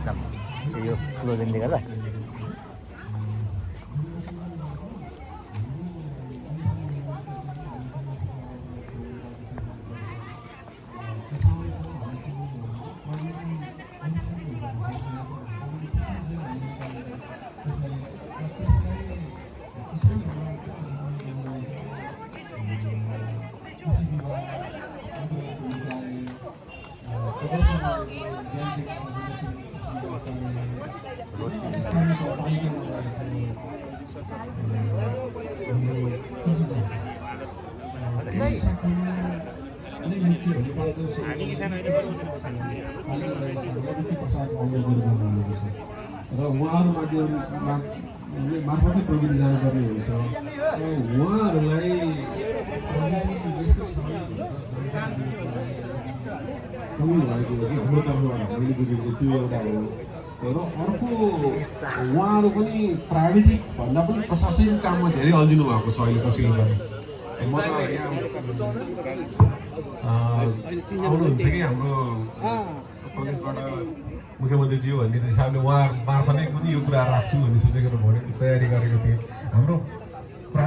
एकदम यो क्लोजनले गर्दा र उहाँहरू मार्फतै प्रविधि जानुपर्ने हुन्छ र उहाँहरूलाई हाम्रो तर्फबाट मैले बुझेको त्यो एउटा हो र अर्को उहाँहरू पनि प्राविधिक भन्दा पनि प्रशासनिक काममा धेरै अल्झिनु भएको छ अहिले पछिल्लो पालि म त यहाँ आउनुहुन्छ कि हाम्रो प्रदेशबाट मुख्यमन्त्रीज्यू भन्ने हिसाबले उहाँ मार्फतै पनि यो कुरा राख्छु भन्ने सोचेर भने तयारी गरेको थिएँ हाम्रो